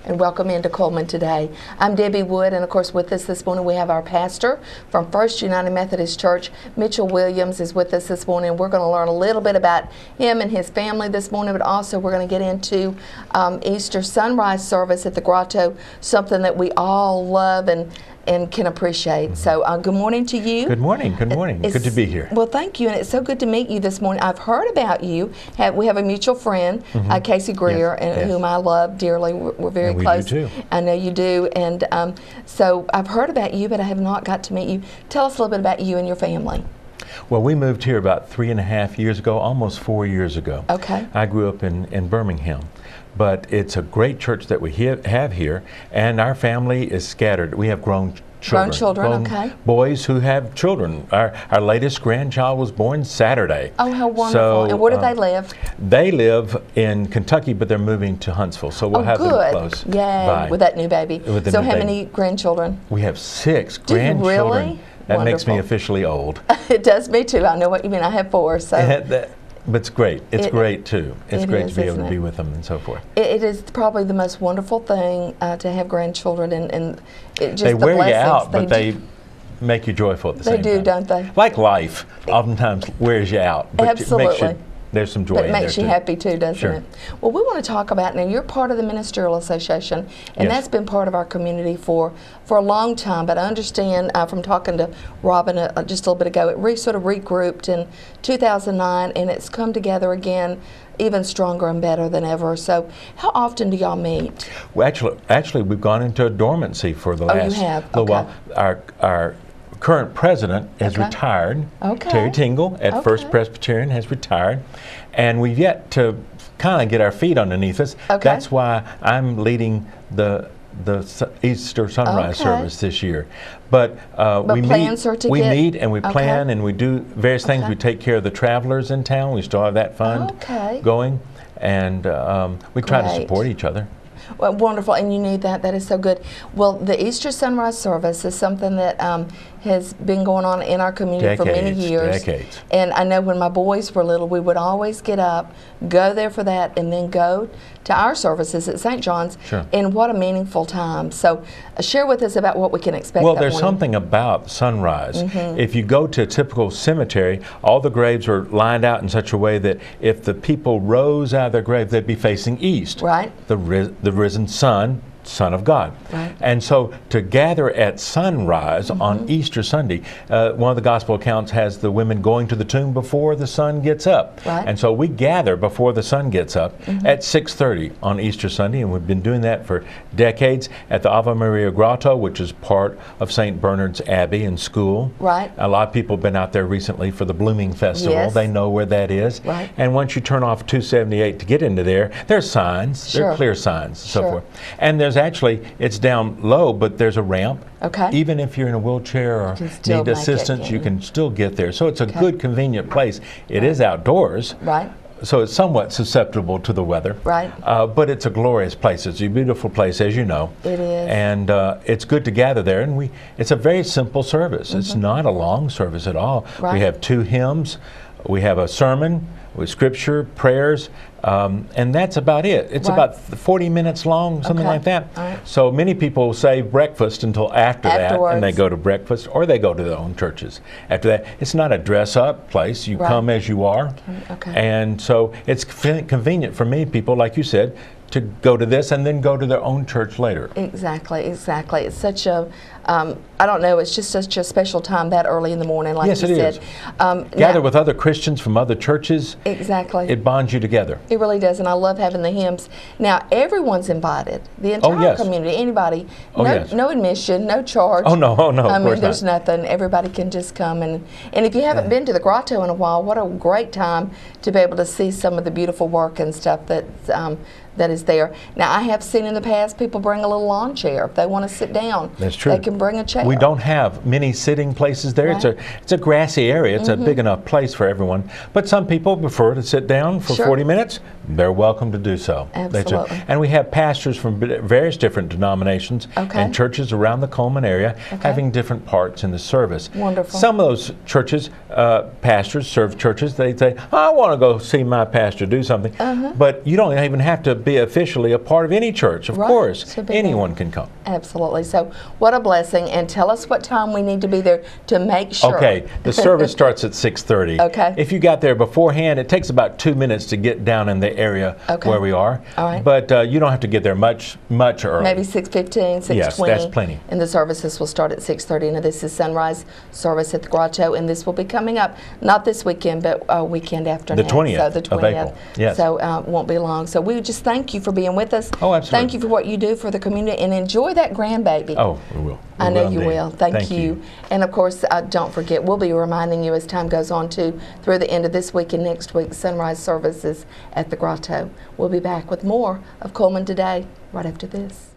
and welcome into Cullman today. I'm Debbie Wood, and of course with us this morning we have our pastor from First United Methodist Church, Mitchell Williams, is with us this morning. We're going to learn a little bit about him and his family this morning, but also we're going to get into Easter sunrise service at the Grotto, something that we all love and can appreciate. So good morning to you. Good morning. Good morning. Good to be here. Well, thank you, and it's so good to meet you this morning. I've heard about you. We have a mutual friend, Casey Greer, whom I love dearly. We're very close. We do too. I know you do, and so I've heard about you, but I have not got to meet you. Tell us a little bit about you and your family. Well, we moved here about 3.5 years ago, almost 4 years ago. Okay. I grew up in Birmingham. But it's a great church that we have here, and our family is scattered. We have grown children. Okay. Boys who have children. Our latest grandchild was born Saturday. Oh, how wonderful. So, and where do they live? They live in Kentucky, but they're moving to Huntsville, so we'll have them close. Yay, by. with that new baby. So how many grandchildren? We have 6 do grandchildren. You really? That Wonderful. makes me officially old. It does me too. I know what you mean. I have 4, so. But it's great. It's great too. It's great to be able to be with them and so forth. It is probably the most wonderful thing to have grandchildren, and just they wear the you out, they but they make you joyful at the same time. They do, don't they? Like life, oftentimes wears you out, but absolutely. It makes you, there's some joy in there too. But it makes you happy too, doesn't it? Well, we want to talk about, now you're part of the Ministerial Association, and that's been part of our community for a long time, but I understand from talking to Robin just a little bit ago, it sort of regrouped in 2009, and it's come together again even stronger and better than ever. So how often do y'all meet? Well, actually we've gone into a dormancy for the last little while. Our current president has retired. Terry Tingle at First Presbyterian has retired, and we've yet to kind of get our feet underneath us. That's why I'm leading the Easter sunrise service this year. But we meet and we plan and we do various things. We take care of the travelers in town. We still have that fund going, and we try to support each other. Well, wonderful, and you need that. That is so good. Well, the Easter sunrise service is something that has been going on in our community for many years. Decades. And I know when my boys were little, we would always get up, go there for that, and then go to our services at St. John's. And what a meaningful time. So share with us about what we can expect. Well, there's something about sunrise. If you go to a typical cemetery, all the graves are lined out in such a way that if the people rose out of their grave, they'd be facing east. Right. The risen Son of God. And so to gather at sunrise on Easter Sunday, one of the gospel accounts has the women going to the tomb before the sun gets up. And so we gather before the sun gets up at 6:30 on Easter Sunday, and we've been doing that for decades at the Ave Maria Grotto, which is part of St. Bernard's Abbey and School. A lot of people have been out there recently for the Blooming Festival. They know where that is. And once you turn off 278 to get into there, there's signs, there are clear signs, so forth. And there's actually, it's down low, but there's a ramp. Even if you're in a wheelchair or need assistance, you can still get there. So it's a good, convenient place. It is outdoors. So it's somewhat susceptible to the weather. But it's a glorious place. It's a beautiful place, as you know. It is. And it's good to gather there. And it's a very simple service. It's not a long service at all. We have 2 hymns. We have a sermon with scripture, prayers, and that's about it. It's about 40 minutes long, something like that. So many people save breakfast until afterwards. And they go to breakfast, or they go to their own churches after that. It's not a dress-up place. You come as you are. And so it's convenient for many people, like you said, to go to this and then go to their own church later. Exactly. It's such a, I don't know, it's just such a special time that early in the morning, like you said. Yes, it is. Gather with other Christians from other churches. It bonds you together. It really does, and I love having the hymns. Now, everyone's invited, the entire community, anybody. No admission, no charge. Oh, no, I mean, there's nothing. Everybody can just come. And if you haven't been to the Grotto in a while, what a great time to be able to see some of the beautiful work and stuff that is there. Now, I have seen in the past people bring a little lawn chair if they want to sit down. That's true. They can bring a chair. We don't have many sitting places there. It's a grassy area. It's a big enough place for everyone. But some people prefer to sit down for 40 minutes, they're welcome to do so. Absolutely. And we have pastors from various different denominations and churches around the Cullman area having different parts in the service. Wonderful. Some of those churches, pastors serve churches, they say, I want to go see my pastor do something. But you don't even have to be officially a part of any church. Of course, anyone can come. Absolutely. So what a blessing. And tell us what time we need to be there to make sure. Okay. The service starts at 6:30. Okay. If you got there beforehand, it takes about 2 minutes to get down in the area where we are. All right. But you don't have to get there much early. Maybe 6:15, 6:20. Yes, that's plenty. And the services will start at 6:30. Now this is sunrise service at the Grotto, and this will be coming up not this weekend, but weekend after the next. 20th, so the 20th of April. Yes. So won't be long. So we just thank you for being with us. Oh, absolutely. Thank you for what you do for the community, and enjoy that grandbaby. Oh, we will. I know you indeed. will. Thank you. And of course, don't forget, we'll be reminding you as time goes on through the end of this week and next week's sunrise services at the Grotto. We'll be back with more of Cullman Today right after this.